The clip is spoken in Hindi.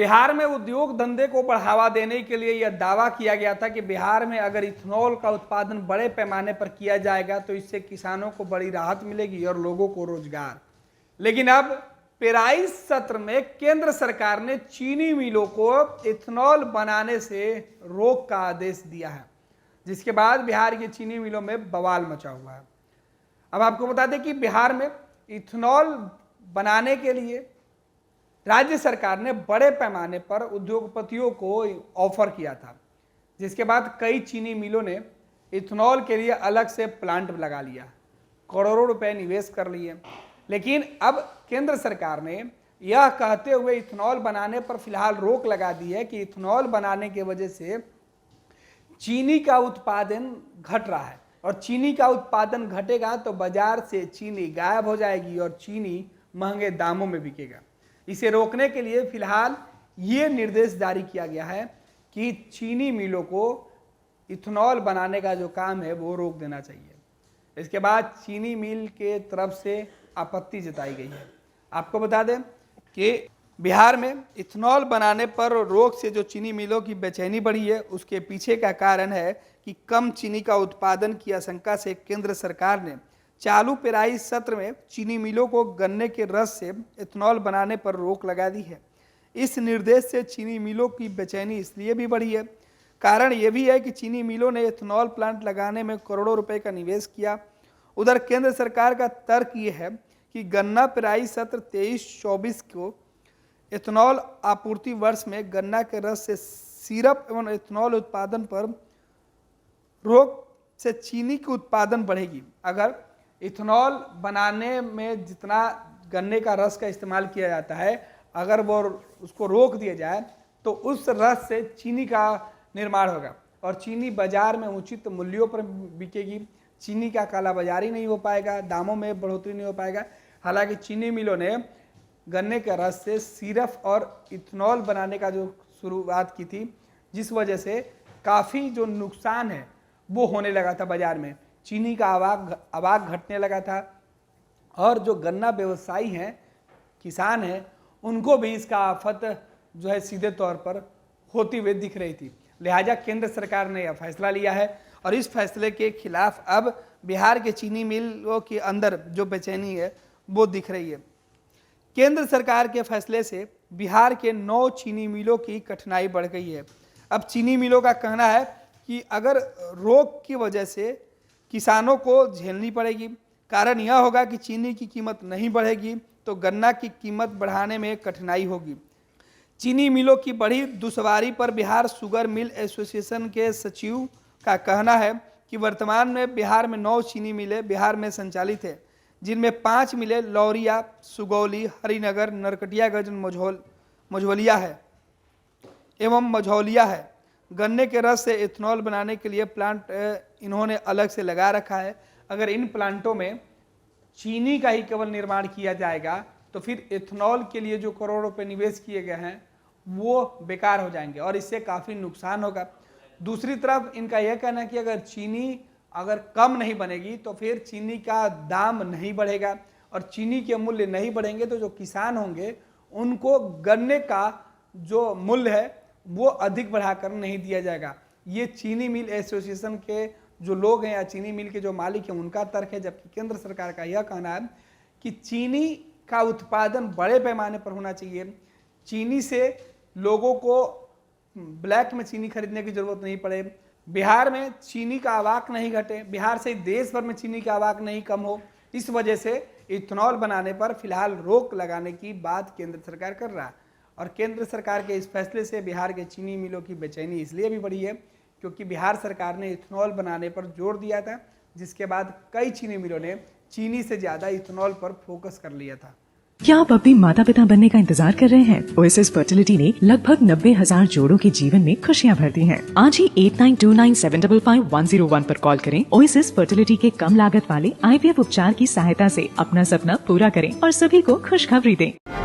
बिहार में उद्योग धंधे को बढ़ावा देने के लिए यह दावा किया गया था कि बिहार में अगर इथेनॉल का उत्पादन बड़े पैमाने पर किया जाएगा तो इससे किसानों को बड़ी राहत मिलेगी और लोगों को रोजगार। लेकिन अब पेराई सत्र में केंद्र सरकार ने चीनी मिलों को इथेनॉल बनाने से रोक का आदेश दिया है, जिसके बाद बिहार की चीनी मिलों में बवाल मचा हुआ है। अब आपको बता दें कि बिहार में इथेनॉल बनाने के लिए राज्य सरकार ने बड़े पैमाने पर उद्योगपतियों को ऑफर किया था, जिसके बाद कई चीनी मिलों ने इथेनॉल के लिए अलग से प्लांट लगा लिया, करोड़ों रुपए निवेश कर लिए। लेकिन अब केंद्र सरकार ने यह कहते हुए इथेनॉल बनाने पर फिलहाल रोक लगा दी है कि इथेनॉल बनाने की वजह से चीनी का उत्पादन घट रहा है और चीनी का उत्पादन घटेगा तो बाजार से चीनी गायब हो जाएगी और चीनी महंगे दामों में बिकेगा। इसे रोकने के लिए फिलहाल ये निर्देश जारी किया गया है कि चीनी मिलों को इथेनॉल बनाने का जो काम है वो रोक देना चाहिए। इसके बाद चीनी मिल के तरफ से आपत्ति जताई गई है। आपको बता दें कि बिहार में इथेनॉल बनाने पर रोक से जो चीनी मिलों की बेचैनी बढ़ी है, उसके पीछे का कारण है कि कम चीनी का उत्पादन की आशंका से केंद्र सरकार ने चालू पेराई सत्र में चीनी मिलों को गन्ने के रस से इथेनॉल बनाने पर रोक लगा दी है। इस निर्देश से चीनी मिलों की बेचैनी इसलिए भी बढ़ी है, कारण ये भी है कि चीनी मिलों ने इथेनॉल प्लांट लगाने में करोड़ों रुपए का निवेश किया। उधर केंद्र सरकार का तर्क ये है कि गन्ना पेराई सत्र 23-24 को इथेनॉल आपूर्ति वर्ष में गन्ना के रस से सिरप एवं इथेनॉल उत्पादन पर रोक से चीनी की उत्पादन बढ़ेगी। अगर इथेनॉल बनाने में जितना गन्ने का रस का इस्तेमाल किया जाता है, अगर वो उसको रोक दिया जाए तो उस रस से चीनी का निर्माण होगा और चीनी बाजार में उचित मूल्यों पर बिकेगी। चीनी का काला बाजारी नहीं हो पाएगा, दामों में बढ़ोतरी नहीं हो पाएगा। हालांकि चीनी मिलों ने गन्ने के रस से सिरप और इथेनॉल बनाने का जो शुरुआत की थी, जिस वजह से काफ़ी जो नुकसान है वो होने लगा था बाजार में। चीनी का आवाक घटने लगा था और जो गन्ना व्यवसायी हैं, किसान हैं, उनको भी इसका आफत जो है सीधे तौर पर होती हुई दिख रही थी। लिहाजा केंद्र सरकार ने यह फैसला लिया है और इस फैसले के खिलाफ अब बिहार के चीनी मिलों के अंदर जो बेचैनी है वो दिख रही है। केंद्र सरकार के फैसले से बिहार के 9 चीनी मिलों की कठिनाई बढ़ गई है। अब चीनी मिलों का कहना है कि अगर रोक की वजह से किसानों को झेलनी पड़ेगी। कारण यह होगा कि चीनी की कीमत नहीं बढ़ेगी तो गन्ना की कीमत बढ़ाने में कठिनाई होगी। चीनी मिलों की बढ़ी दुश्वारी पर बिहार शुगर मिल एसोसिएशन के सचिव का कहना है कि वर्तमान में बिहार में 9 चीनी मिलें बिहार में संचालित है, जिनमें 5 मिलें लौरिया, सुगौली, हरिनगर, नरकटियागंज, मझौलिया है। गन्ने के रस से इथेनॉल बनाने के लिए प्लांट इन्होंने अलग से लगा रखा है। अगर इन प्लांटों में चीनी का ही केवल निर्माण किया जाएगा तो फिर इथेनॉल के लिए जो करोड़ों रुपए निवेश किए गए हैं वो बेकार हो जाएंगे और इससे काफ़ी नुकसान होगा। दूसरी तरफ इनका यह कहना है कि अगर चीनी कम नहीं बनेगी तो फिर चीनी का दाम नहीं बढ़ेगा और चीनी के मूल्य नहीं बढ़ेंगे तो जो किसान होंगे उनको गन्ने का जो मूल्य है वो अधिक बढ़ाकर नहीं दिया जाएगा। ये चीनी मिल एसोसिएशन के जो लोग हैं या चीनी मिल के जो मालिक हैं उनका तर्क है, जबकि केंद्र सरकार का यह कहना है कि चीनी का उत्पादन बड़े पैमाने पर होना चाहिए। चीनी से लोगों को ब्लैक में चीनी खरीदने की जरूरत नहीं पड़े, बिहार में चीनी का आवाक नहीं घटे, बिहार से देश भर में चीनी का आवाक नहीं कम हो। इस वजह से इथेनॉल बनाने पर फिलहाल रोक लगाने की बात केंद्र सरकार कर रहा है और केंद्र सरकार के इस फैसले से बिहार के चीनी मिलों की बेचैनी इसलिए भी बढ़ी है क्योंकि बिहार सरकार ने इथेनॉल बनाने पर जोर दिया था, जिसके बाद कई चीनी मिलों ने चीनी से ज्यादा इथेनॉल पर फोकस कर लिया था। क्या आप अपने माता पिता बनने का इंतजार कर रहे हैं? ओएसिस फर्टिलिटी ने लगभग 90,000 जोड़ों के जीवन में खुशियां भर दी हैं। आज ही 8929755101 पर कॉल करें। ओएसिस फर्टिलिटी के कम लागत वाले IVF उपचार की सहायता से अपना सपना पूरा करें और सभी को खुशखबरी दें।